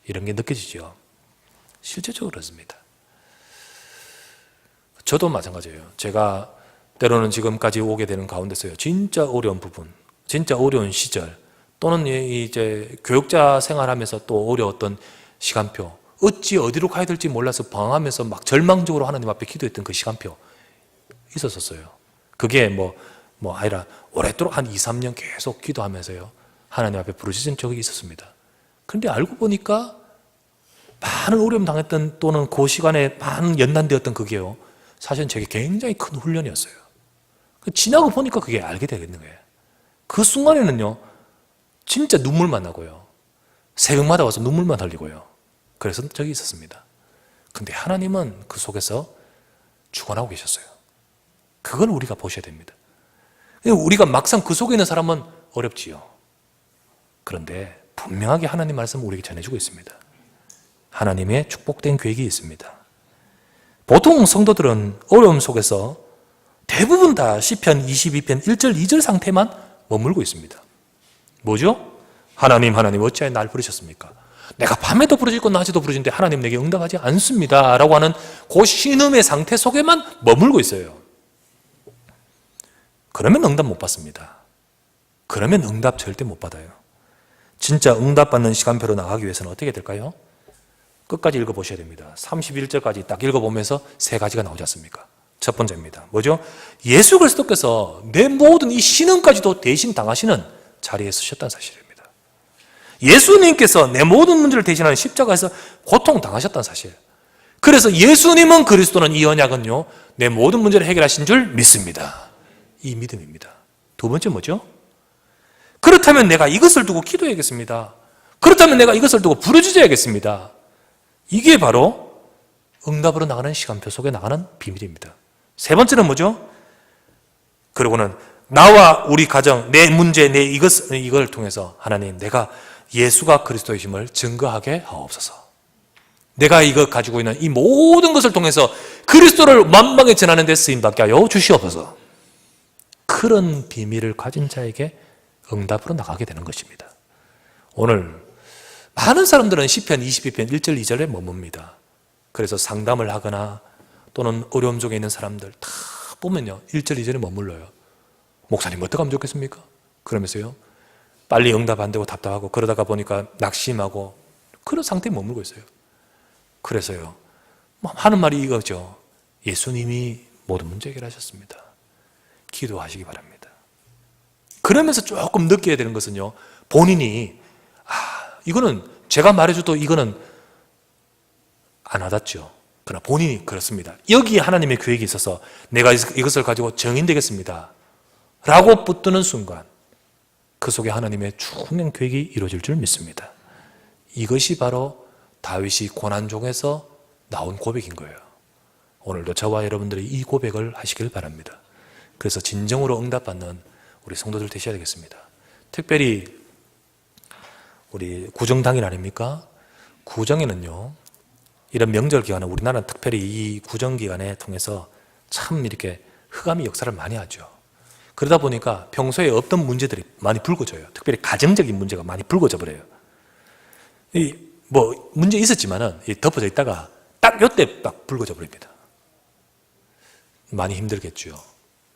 이런 게 느껴지죠. 실제적으로 그렇습니다. 저도 마찬가지예요. 제가 때로는 지금까지 오게 되는 가운데서요, 진짜 어려운 부분, 진짜 어려운 시절, 또는 이제 교육자 생활하면서 또 어려웠던 시간표, 어찌 어디로 가야 될지 몰라서 방황하면서 막 절망적으로 하나님 앞에 기도했던 그 시간표 있었어요. 그게 아니라 오랫도록 한 2, 3년 계속 기도하면서요, 하나님 앞에 부르짖은 적이 있었습니다. 그런데 알고 보니까 많은 어려움 당했던, 또는 그 시간에 많은 연단되었던 그게요, 사실은 제게 굉장히 큰 훈련이었어요. 지나고 보니까 그게 알게 되겠는 거예요. 그 순간에는요, 진짜 눈물만 나고요, 새벽마다 와서 눈물만 흘리고요, 그래서 적이 있었습니다. 근데 하나님은 그 속에서 주관하고 계셨어요. 그걸 우리가 보셔야 됩니다. 우리가 막상 그 속에 있는 사람은 어렵지요. 그런데 분명하게 하나님 말씀을 우리에게 전해주고 있습니다. 하나님의 축복된 계획이 있습니다. 보통 성도들은 어려움 속에서 대부분 다 시편 22편 1절 2절 상태만 머물고 있습니다. 뭐죠? 하나님 어찌하여 날 부르셨습니까? 내가 밤에도 부르짖고 낮에도 부르짖는데 하나님 내게 응답하지 않습니다 라고 하는 그 신음의 상태 속에만 머물고 있어요. 그러면 응답 못 받습니다. 그러면 응답 절대 못 받아요. 진짜 응답받는 시간표로 나가기 위해서는 어떻게 될까요? 끝까지 읽어보셔야 됩니다. 31절까지 딱 읽어보면서 세 가지가 나오지 않습니까? 첫 번째입니다. 뭐죠? 예수 그리스도께서 내 모든 이 신음까지도 대신 당하시는 자리에 서셨다는 사실입니다. 예수님께서 내 모든 문제를 대신하는 십자가에서 고통 당하셨다는 사실. 그래서 예수님은, 그리스도는, 이 언약은요, 내 모든 문제를 해결하신 줄 믿습니다. 이 믿음입니다. 두 번째 뭐죠? 그렇다면 내가 이것을 두고 기도해야겠습니다. 그렇다면 내가 이것을 두고 부르짖어야겠습니다. 이게 바로 응답으로 나가는 시간표 속에 나가는 비밀입니다. 세 번째는 뭐죠? 그리고는 나와 우리 가정, 내 문제, 이걸 통해서 하나님, 내가 예수가 그리스도이심을 증거하게 하옵소서. 내가 이거 가지고 있는 이 모든 것을 통해서 그리스도를 만방에 전하는 데 쓰임받게 하여 주시옵소서. 그런 비밀을 가진 자에게 응답으로 나가게 되는 것입니다. 오늘 많은 사람들은 시편 22편 1절 2절에 머뭅니다. 그래서 상담을 하거나 또는 어려움 속에 있는 사람들 다 보면요, 1절 2절에 머물러요. 목사님 어떻게 하면 좋겠습니까? 그러면서요, 빨리 응답 안 되고 답답하고, 그러다가 보니까 낙심하고, 그런 상태에 머물고 있어요. 그래서요, 하는 말이 이거죠. 예수님이 모든 문제 해결하셨습니다. 기도하시기 바랍니다. 그러면서 조금 느껴야 되는 것은요, 본인이 이거는 제가 말해줘도 이거는 안 와닿죠. 그러나 본인이 그렇습니다. 여기에 하나님의 계획이 있어서 내가 이것을 가지고 정인되겠습니다 라고 붙드는 순간 그 속에 하나님의 충분한 계획이 이루어질 줄 믿습니다. 이것이 바로 다윗이 고난 중에서 나온 고백인 거예요. 오늘도 저와 여러분들이 이 고백을 하시길 바랍니다. 그래서 진정으로 응답받는 우리 성도들 되셔야 되겠습니다. 특별히 우리 구정당일 아닙니까? 구정에는요, 이런 명절 기간에 우리나라는 특별히 이 구정 기간에 통해서 참 이렇게 흑암의 역사를 많이 하죠. 그러다 보니까 평소에 없던 문제들이 많이 불거져요. 특별히 가정적인 문제가 많이 불거져 버려요. 문제 있었지만은 덮어져 있다가 딱 요때 딱 불거져 버립니다. 많이 힘들겠죠.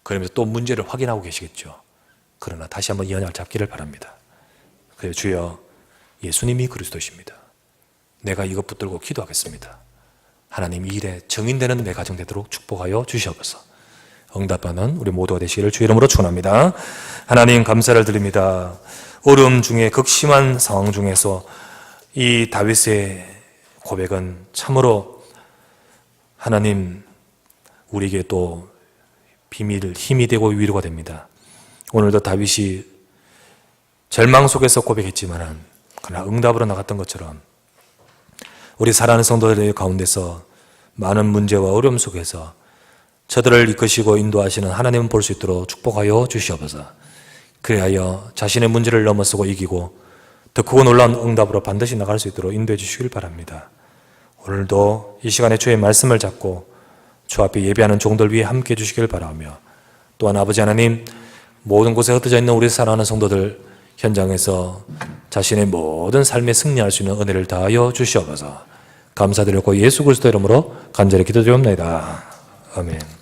그러면서 또 문제를 확인하고 계시겠죠. 그러나 다시 한번 이 언약을 잡기를 바랍니다. 그래서 주여, 예수님이 그리스도이십니다. 내가 이것 붙들고 기도하겠습니다. 하나님, 이 일에 정인되는 내 가정 되도록 축복하여 주시옵소서. 응답하는 우리 모두가 되시기를 주의 이름으로 축원합니다. 하나님, 감사를 드립니다. 어려움 중에, 극심한 상황 중에서 이 다윗의 고백은 참으로 하나님, 우리에게 또 비밀, 힘이 되고 위로가 됩니다. 오늘도 다윗이 절망 속에서 고백했지만 그러나 응답으로 나갔던 것처럼 우리 사랑하는 성도들 가운데서 많은 문제와 어려움 속에서 저들을 이끄시고 인도하시는 하나님을 볼 수 있도록 축복하여 주시옵소서. 그리하여 자신의 문제를 넘어서고 이기고 더 크고 놀라운 응답으로 반드시 나갈 수 있도록 인도해 주시길 바랍니다. 오늘도 이 시간에 주의 말씀을 잡고 주 앞에 예배하는 종들 위해 함께 해주시길 바라며, 또한 아버지 하나님, 모든 곳에 흩어져 있는 우리 사랑하는 성도들 현장에서 자신의 모든 삶에 승리할 수 있는 은혜를 다하여 주시옵소서. 감사드리고 예수 그리스도 이름으로 간절히 기도드립니다. 아멘.